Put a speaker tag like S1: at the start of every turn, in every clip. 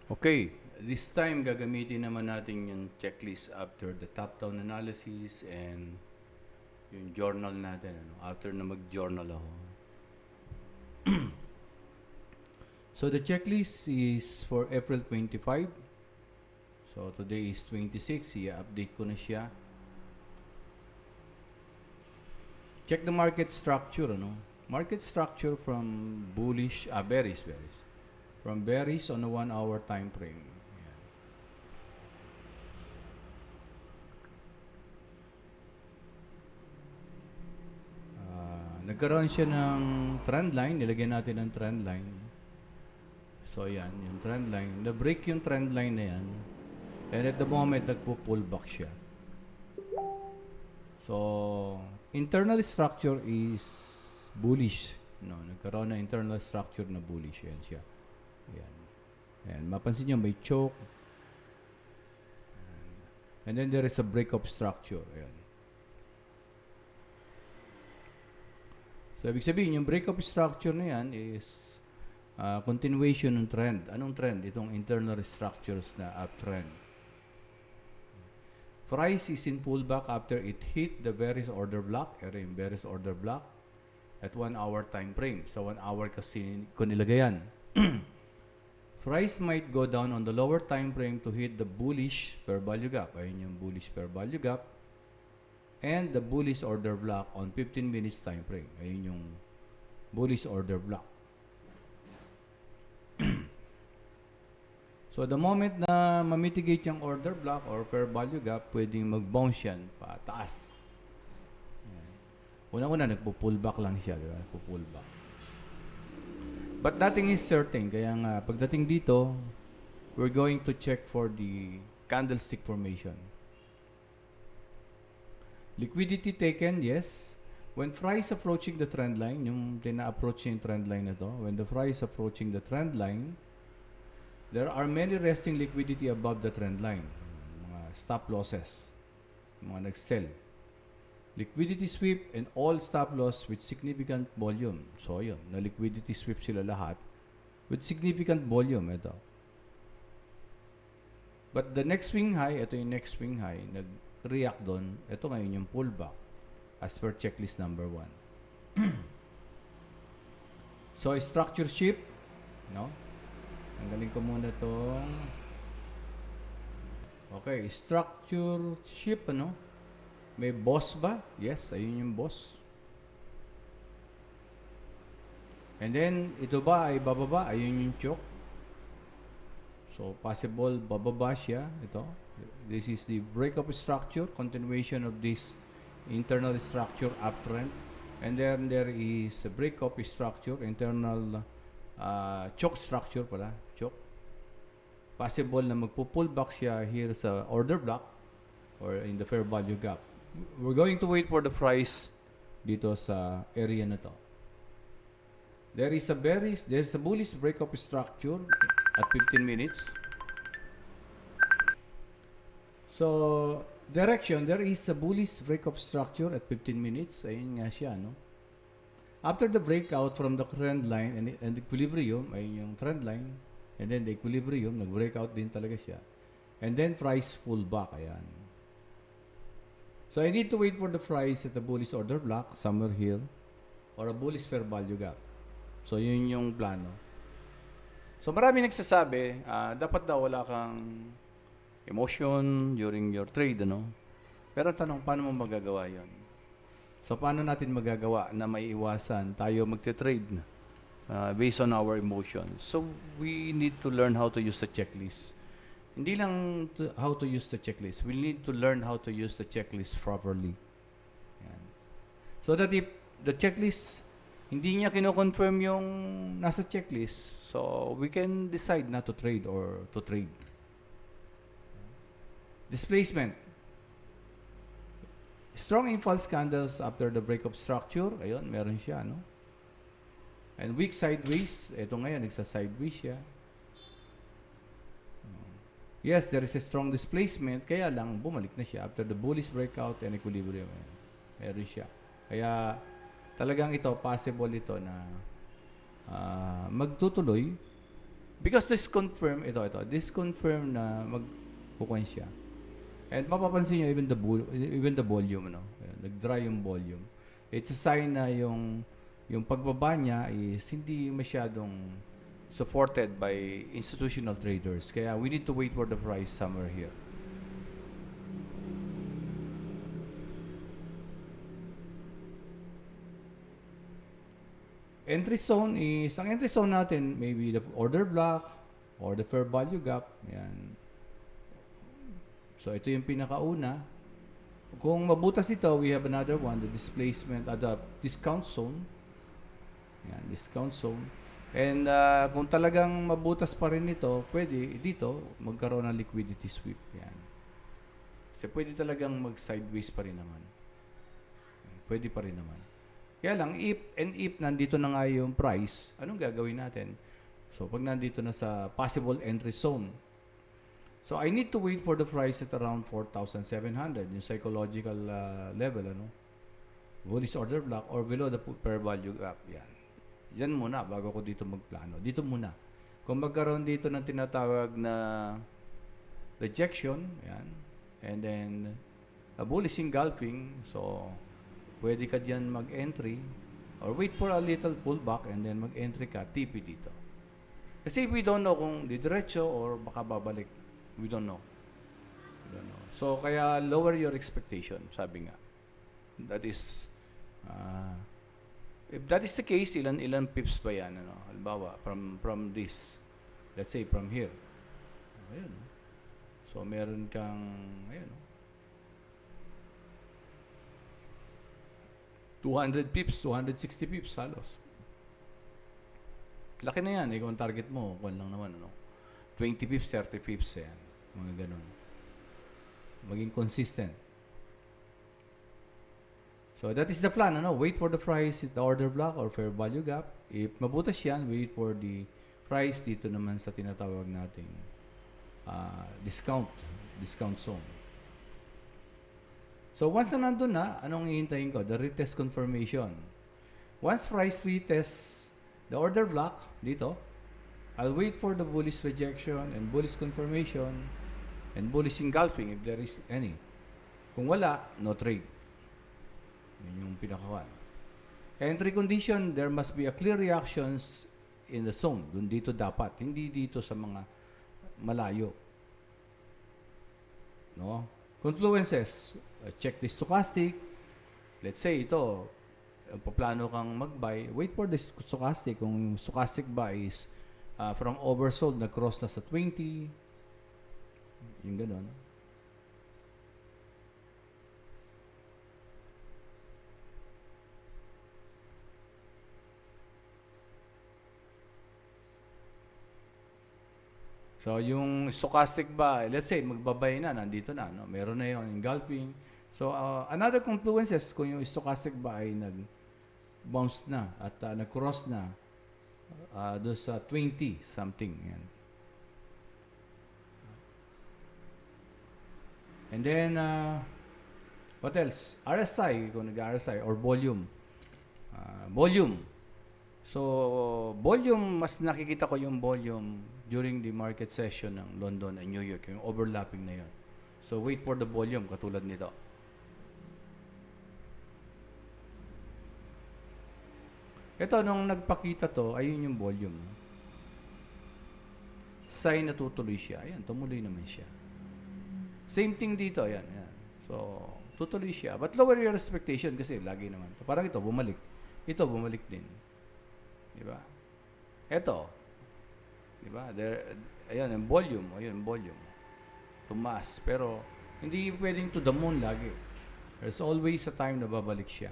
S1: Okay, this time gagamitin naman natin yung checklist after the top-down analysis and yung journal natin. After na mag-journal ako. So the checklist is for April 25. So today is 26. I-update ko na siya. Check the market structure. Market structure from bullish, bearish. From bearish on a 1 hour time frame. Ayan. Nagkaroon siya ng trend line. Nilagyan natin ng trend line. So yan, yung trend line. Na-break yung trend line na yan. And at the moment, nagpo-pull back siya. So, internal structure is bullish. Nagkaroon ng internal structure na bullish. Yan siya. Yan. Yan. Mapansin nyo, may choke. And then there is a break-up structure. Ayan. So, ibig sabihin, yung break-up structure na yan is continuation ng trend. Anong trend? Itong internal structures na uptrend. Price is in pullback after it hit the bearish order block, bearish order block at 1 hour time frame. So 1 hour kasi ko nilagay yan. Price might go down on the lower time frame to hit the bullish fair value gap. Ayun yung bullish fair value gap. And the bullish order block on 15 minutes time frame. Ayun yung bullish order block. So, the moment na mamitigate yung order block or fair value gap, pwedeng mag-bounce yan pataas. Una-una, nagpo-pull back lang siya. Diba? Nagpo-pull back. But nothing is certain. Kaya nga, pagdating dito, we're going to check for the candlestick formation. Liquidity taken, yes. When price approaching the trend line, yung tina-approach yung trend line na to, when the price approaching the trend line, there are many resting liquidity above the trend line. Mga stop losses. Mga nag-sell. Liquidity sweep and all stop loss with significant volume. So, yun. Na liquidity sweep sila lahat with significant volume. Ito. But the next swing high, ito yung next swing high, nag-react doon. Ito ngayon yung pullback as per checklist number 1. So, structure shift. No? Tanggalin ko muna tong okay, structure shift, may boss ba? Yes, ayun yung boss. And then, ito ba ay bababa? Ayun yung choke. So, possible bababa siya. Ito. This is the breakup structure, continuation of this internal structure uptrend. And then, there is a breakup structure, internal choke structure pala. Choke. Possible na magpo-pull back siya here sa order block or in the fair value gap. We're going to wait for the price dito sa area na to. There's a bullish breakup structure at 15 minutes. So, direction, there is a bullish breakup structure at 15 minutes. Ayun nga siya, After the breakout from the trend line and equilibrium, ayun yung trend line, and then the equilibrium, nag-breakout din talaga siya. And then price pull back, ayan. So I need to wait for the price at the bullish order block, somewhere here, or a bullish fair value gap. So yun yung plano. So marami nagsasabi, dapat daw wala kang emotion during your trade, Pero tanong, paano mo magagawa yun? So, paano natin magagawa na maiiwasan tayo magte-trade based on our emotions? So, we need to learn how to use the checklist. Hindi lang how to use the checklist. We need to learn how to use the checklist properly. Yan. So that if the checklist, hindi niya kino-confirm yung nasa checklist, so we can decide not to trade or to trade. Displacement. Strong impulse candles after the breakup structure. Ayun, meron siya, And weak sideways. Ito ngayon, nagsa-sideways siya. Yes, there is a strong displacement. Kaya lang, bumalik na siya after the bullish breakout and equilibrium. Meron siya. Kaya, talagang ito, possible ito na magtutuloy Because this confirm, this confirm na magkukuhan siya. And mapapansin nyo, even the volume, no? Ayan, nag-dry yung volume. It's a sign na yung pagbaba niya is hindi masyadong supported by institutional traders. Kaya we need to wait for the price somewhere here. Entry zone is, ang entry zone natin, maybe the order block or the fair value gap. Yan. So, ito yung pinakauna. Kung mabutas ito, we have another one, the displacement, the discount zone. Yan, discount zone. And kung talagang mabutas pa rin ito, pwede dito magkaroon ng liquidity sweep. Yan. Kasi pwede talagang mag-sideways pa rin naman. Yan, pwede pa rin naman. Kaya lang, if nandito na nga yung price, anong gagawin natin? So, pag nandito na sa possible entry zone, so I need to wait for the price at around 4,700, yung psychological level, ano? Bullish order block or below the fair value gap. Yan. Yan muna bago ko dito magplano. Dito muna. Kung magkaroon dito ng tinatawag na rejection, yan, and then a bullish engulfing, so pwede ka diyan mag-entry or wait for a little pullback and then mag-entry ka, TP dito. Kasi we don't know kung didiretso or baka babalik. We don't know. We don't know. So, kaya lower your expectation, sabi nga. That is, if that is the case, ilan pips ba yan? Ano? Halimbawa, from this, let's say from here. Ayun. So, meron kang, ayun, 200 pips, 260 pips halos. Laki na yan, kung target mo, kung lang naman, ano? 20 pips, 30 pips, yan. Mga ganun. Maging consistent. So, that is the plan, ano? Wait for the price at the order block or fair value gap. If mabutas yan, wait for the price dito naman sa tinatawag nating discount zone. So, once na nandun na, anong hihintayin ko? The retest confirmation. Once price retests the order block, dito, I'll wait for the bullish rejection and bullish confirmation and bullish engulfing if there is any. Kung wala, no trade. Yun yung pinakawan. Entry condition, there must be a clear reactions in the zone. Dun dito dapat. Hindi dito sa mga malayo. No? Confluences, check the stochastic. Let's say ito, paplano kang mag-buy, wait for the stochastic. Kung yung stochastic buy is from oversold, nag-cross na sa 20, yung ganon. So, yung stochastic ba, let's say, magbabay na, nandito na, no? Meron na yung engulfing. So, another confluences, kung yung stochastic ba ay nag-bounce na at nag-cross na doon sa 20 something. Yan. And then, what else? RSI, kung nag-RSI, or volume. Volume. So, volume, mas nakikita ko yung volume during the market session ng London and New York, yung overlapping na yun. So, wait for the volume, katulad nito. Ito, nung nagpakita to, ayun yung volume. Sign na tutuloy siya. Ayan, tumuloy naman siya. Same thing dito, ayan. So, tutuloy siya. But lower your expectation kasi lagi naman. Parang ito, bumalik. Ito, bumalik din. Diba? Ito, diba? Ayan, yung volume. Ayan, volume. Tumaas. Pero, hindi pwedeng to the moon lagi. There's always a time na babalik siya.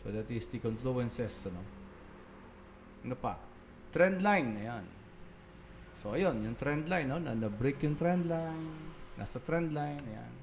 S1: So, that is the confluences, ano? Ano pa? Trend line, ayan. So, ayun, yung trend line, no? Na-break yung trend line. Nasa trend line, ayan.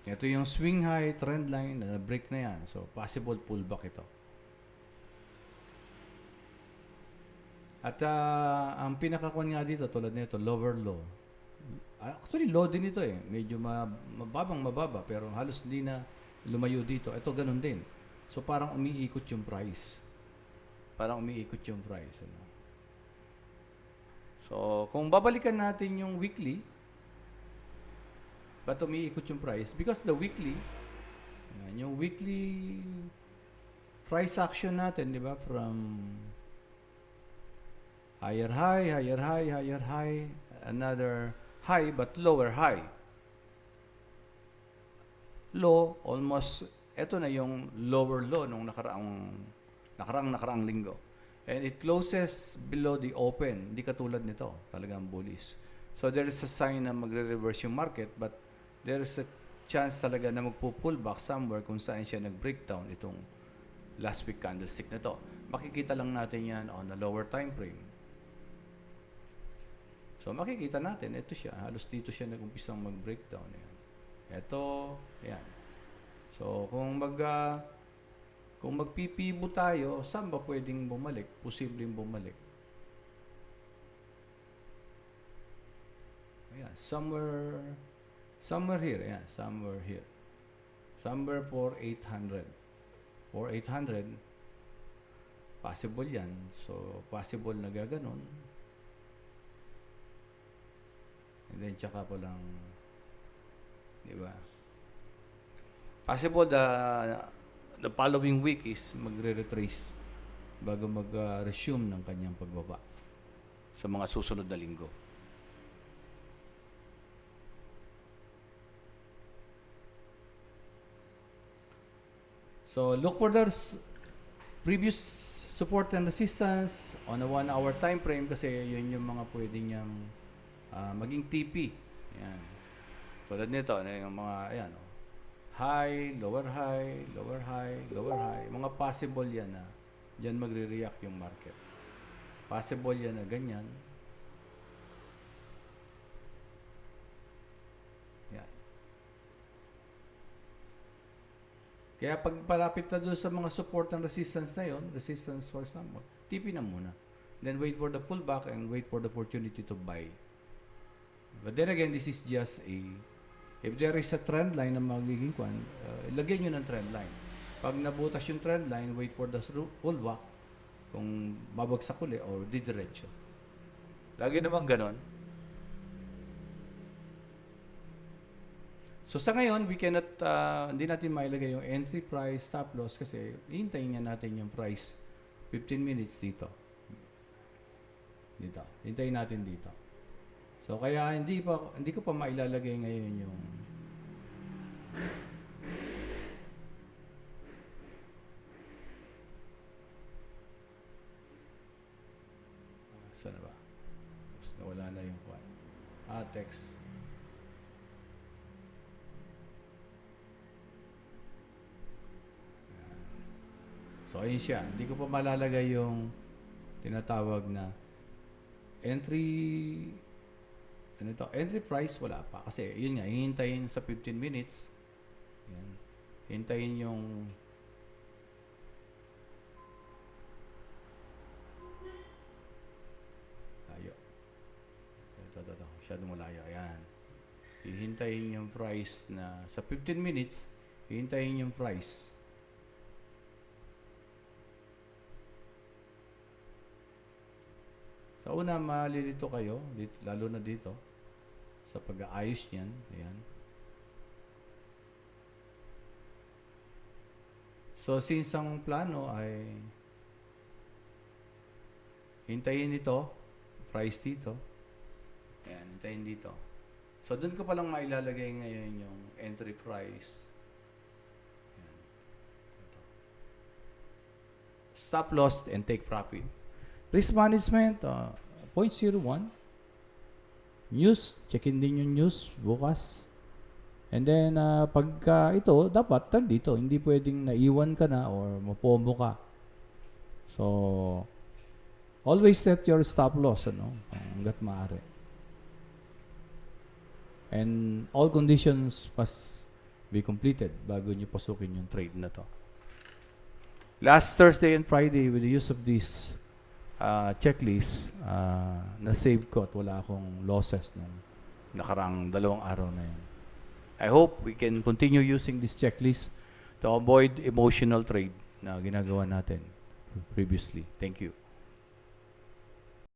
S1: Ito yung swing high, trend line, na-break na yan. So, possible pullback ito. At ang pinakakuan nga dito, tulad nito, lower low. Actually, low din ito eh. Medyo mababa, pero halos hindi na lumayo dito. Ito, ganun din. So parang umiikot yung price. Parang umiikot yung price. Ano? So kung babalikan natin yung weekly, ba't umiikot yung price? Because the weekly, yung weekly price action natin, di ba? From higher high, higher high, higher high, another high but lower high. Low, almost, eto na yung lower low nung nakaraang linggo. And it closes below the open. Hindi katulad nito, talagang bullish. So there is a sign na magre-reverse yung market, but there is a chance talaga na magpo-pull back somewhere kung saan siya nag-breakdown itong last week candlestick na to. Makikita lang natin yan on the lower time frame. So makikita natin, ito siya, halos dito siya nag-umpisang mag-breakdown. Yan. Ito, yan. So kung magpipibo tayo, saan ba pwedeng bumalik? Posibleng bumalik. Ayan, somewhere here, ayan, somewhere here. Somewhere for 800. For 800, possible yan. So possible na gaganon. And then tsaka po lang, di ba? Possible the following week is magre-retrace bago mag-resume ng kanyang pagbaba sa mga susunod na linggo. So look for the previous support and resistance on a 1-hour time frame kasi yun yung mga pwede niyang maging TP. Yan. So nito, yung mga, ayan, high, lower high, lower high, lower high. Mga possible yan na dyan magre-react yung market. Possible yan na ganyan. Yan. Kaya pag palapit na doon sa mga support and resistance na yon, resistance for example, TP na muna. Then wait for the pullback and wait for the opportunity to buy. But then again, this is just if there is a trend line na magiging kwan, ilagay nyo ng trend line. Pag nabutas yung trend line, wait for the pullback kung babagsak uli or didiretso. Lagi naman ganon. So sa ngayon, we cannot, hindi natin mailagay yung entry price, stop loss kasi hintayin nga natin yung price 15 minutes dito. Dito. Hintayin natin dito. So kaya hindi ko pa mailalagay ngayon yung saan ba? Nawala na yung kwan. Text. So ayun siya. Hindi ko pa malalagay yung tinatawag na entry price, wala pa. Kasi, yun nga, hihintayin sa 15 minutes. Yan. Hintayin yung layo. Ito. Masyadong malayo. Ayan. Hihintayin yung price na sa 15 minutes, hihintayin yung price. Sa una, malilito kayo, dito, lalo na dito. Sa pag-aayos niyan, ayan. So, since ang plano ay hintayin ito, price dito, ayan, hintayin dito. So, dun ko palang mailalagay ngayon yung entry price. Ayan. Stop loss and take profit. Risk management, 0.01. News, check-in din yung news bukas. And then, pagka ito, dapat nandito. Hindi pwedeng naiwan ka na or mapombo ka. So, always set your stop loss, hanggat maaari. And all conditions must be completed bago nyo pasukin yung trade na to. Last Thursday and Friday, with the use of this checklist, na-save ko at wala akong losses nung nakaraang 2 araw na yun. I hope we can continue using this checklist to avoid emotional trade na ginagawa natin previously. Thank you.